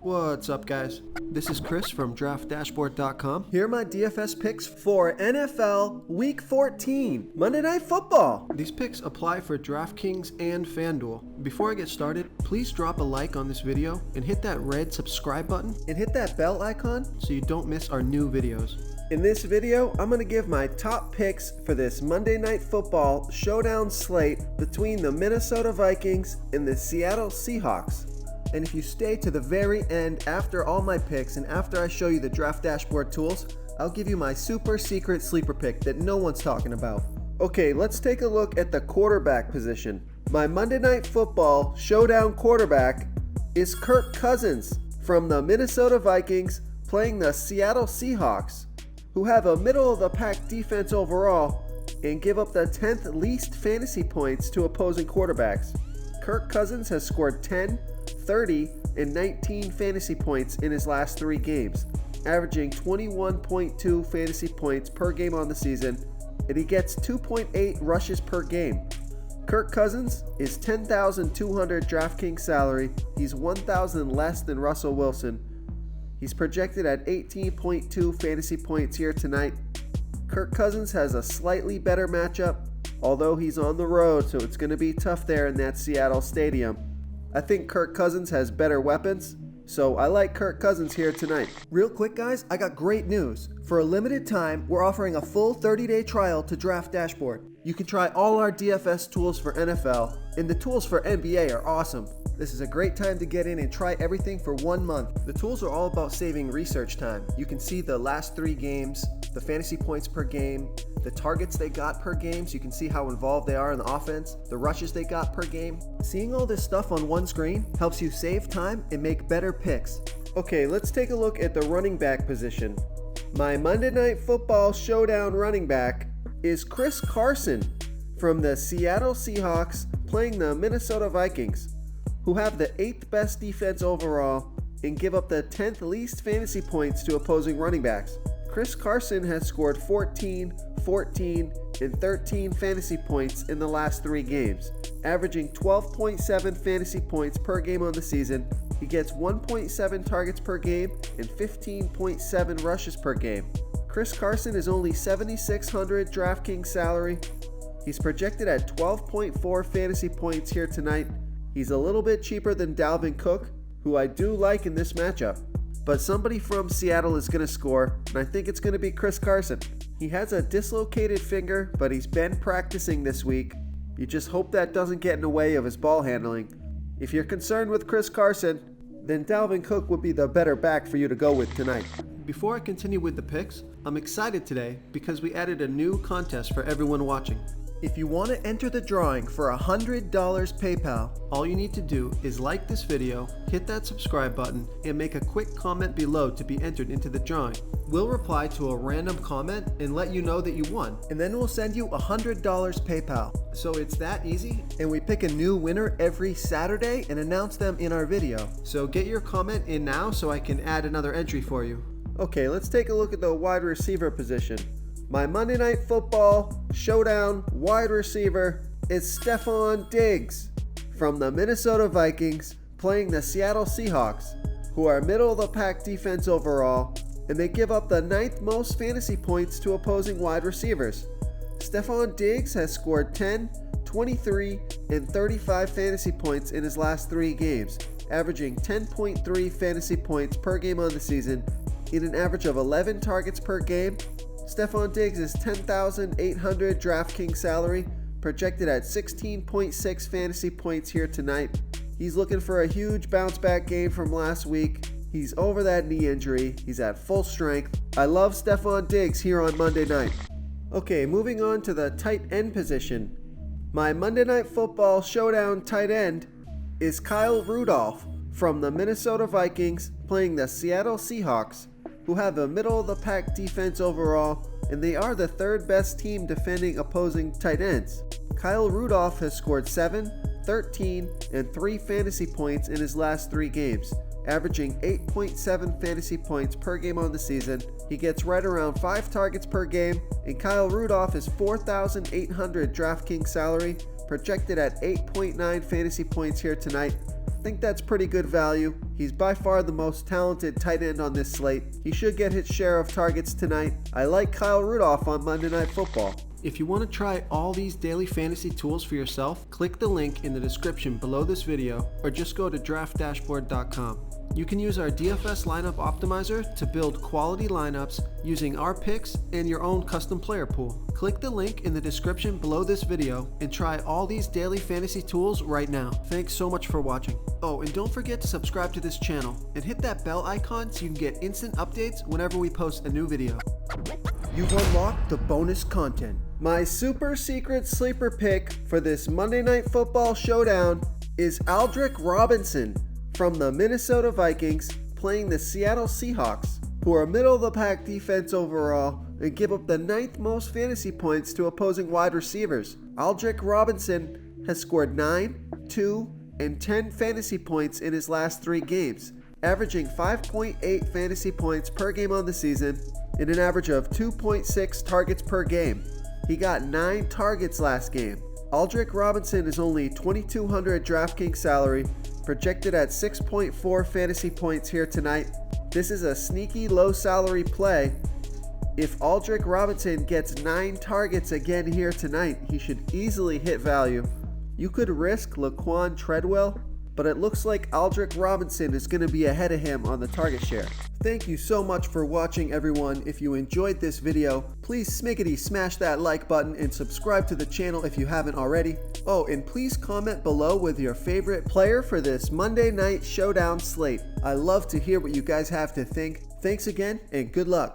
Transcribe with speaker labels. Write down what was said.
Speaker 1: What's up, guys? This is Chris from DraftDashboard.com. Here are my DFS picks for NFL Week 14, Monday Night Football. These picks apply for DraftKings and FanDuel. Before I get started, please drop a like on this video and hit that red subscribe button and hit that bell icon so you don't miss our new videos. In this video, I'm going to give my top picks for this Monday Night Football showdown slate between the Minnesota Vikings and the Seattle Seahawks. And if you stay to the very end after all my picks and after I show you the Draft Dashboard tools, I'll give you my super secret sleeper pick that no one's talking about. Okay, let's take a look at the quarterback position. My Monday Night Football showdown quarterback is Kirk Cousins from the Minnesota Vikings playing the Seattle Seahawks, who have a middle-of-the-pack defense overall and give up the 10th least fantasy points to opposing quarterbacks. Kirk Cousins has scored 10, 30, and 19 fantasy points in his last 3 games, averaging 21.2 fantasy points per game on the season, and he gets 2.8 rushes per game. Kirk Cousins is $10,200 DraftKings salary. He's $1,000 less than Russell Wilson. He's projected at 18.2 fantasy points here tonight. Kirk Cousins has a slightly better matchup, although he's on the road, so it's going to be tough there in that Seattle stadium. I think Kirk Cousins has better weapons, so I like Kirk Cousins here tonight. Real quick, guys, I got great news. For a limited time, we're offering a full 30-day trial to Draft Dashboard. You can try all our DFS tools for NFL, and the tools for NBA are awesome. This is a great time to get in and try everything for 1 month. The tools are all about saving research time. You can see the last 3 games, the fantasy points per game, the targets they got per game, so you can see how involved they are in the offense, the rushes they got per game. Seeing all this stuff on one screen helps you save time and make better picks. Okay, let's take a look at the running back position. My Monday Night Football showdown running back is Chris Carson from the Seattle Seahawks playing the Minnesota Vikings, who have the 8th best defense overall and give up the 10th least fantasy points to opposing running backs. Chris Carson has scored 14, 14, and 13 fantasy points in the last 3 games, averaging 12.7 fantasy points per game on the season. He gets 1.7 targets per game and 15.7 rushes per game. Chris Carson is only $7,600 DraftKings salary. He's projected at 12.4 fantasy points here tonight. He's a little bit cheaper than Dalvin Cook, who I do like in this matchup. But somebody from Seattle is going to score, and I think it's going to be Chris Carson. He has a dislocated finger, but he's been practicing this week. You just hope that doesn't get in the way of his ball handling. If you're concerned with Chris Carson, then Dalvin Cook would be the better back for you to go with tonight. Before I continue with the picks, I'm excited today because we added a new contest for everyone watching. If you want to enter the drawing for $100 PayPal, all you need to do is like this video, hit that subscribe button, and make a quick comment below to be entered into the drawing. We'll reply to a random comment and let you know that you won, and then we'll send you $100 PayPal. So it's that easy, and we pick a new winner every Saturday and announce them in our video. So get your comment in now so I can add another entry for you. Okay, let's take a look at the wide receiver position. My Monday Night Football showdown wide receiver is Stefon Diggs from the Minnesota Vikings playing the Seattle Seahawks, who are middle-of-the-pack defense overall, and they give up the 9th most fantasy points to opposing wide receivers. Stefon Diggs has scored 10, 23, and 35 fantasy points in his last 3 games, averaging 10.3 fantasy points per game on the season in an average of 11 targets per game. Stefon Diggs is $10,800 DraftKings salary, projected at 16.6 fantasy points here tonight. He's looking for a huge bounce back game from last week. He's over that knee injury. He's at full strength. I love Stefon Diggs here on Monday night. Okay, moving on to the tight end position. My Monday Night Football showdown tight end is Kyle Rudolph from the Minnesota Vikings playing the Seattle Seahawks, who have a middle-of-the-pack defense overall, and they are the 3rd best team defending opposing tight ends. Kyle Rudolph has scored 7, 13, and 3 fantasy points in his last 3 games, averaging 8.7 fantasy points per game on the season. He gets right around 5 targets per game, and Kyle Rudolph is $4,800 DraftKings salary, projected at 8.9 fantasy points here tonight. think that's pretty good value. He's by far the most talented tight end on this slate. He should get his share of targets tonight. I like Kyle Rudolph on Monday Night Football. If you want to try all these daily fantasy tools for yourself, click the link in the description below this video or just go to draftdashboard.com. You can use our DFS lineup optimizer to build quality lineups using our picks and your own custom player pool. Click the link in the description below this video and try all these daily fantasy tools right now. Thanks so much for watching. Oh, and don't forget to subscribe to this channel and hit that bell icon so you can get instant updates whenever we post a new video. You've unlocked the bonus content. My super secret sleeper pick for this Monday Night Football showdown is Aldrick Robinson from the Minnesota Vikings playing the Seattle Seahawks, who are middle-of-the-pack defense overall and give up the 9th most fantasy points to opposing wide receivers. Aldrick Robinson has scored 9, 2, and 10 fantasy points in his last 3 games, averaging 5.8 fantasy points per game on the season and an average of 2.6 targets per game. He got 9 targets last game. Aldrick Robinson is only $2,200 DraftKings salary, projected at 6.4 fantasy points here tonight. This is a sneaky low salary play. If Aldrick Robinson gets 9 targets again here tonight, he should easily hit value. You could risk Laquan Treadwell, but it looks like Aldrick Robinson is going to be ahead of him on the target share. Thank you so much for watching, everyone. If you enjoyed this video, please smiggity smash that like button and subscribe to the channel if you haven't already. Oh, and please comment below with your favorite player for this Monday Night Showdown slate. I love to hear what you guys have to think. Thanks again, and good luck.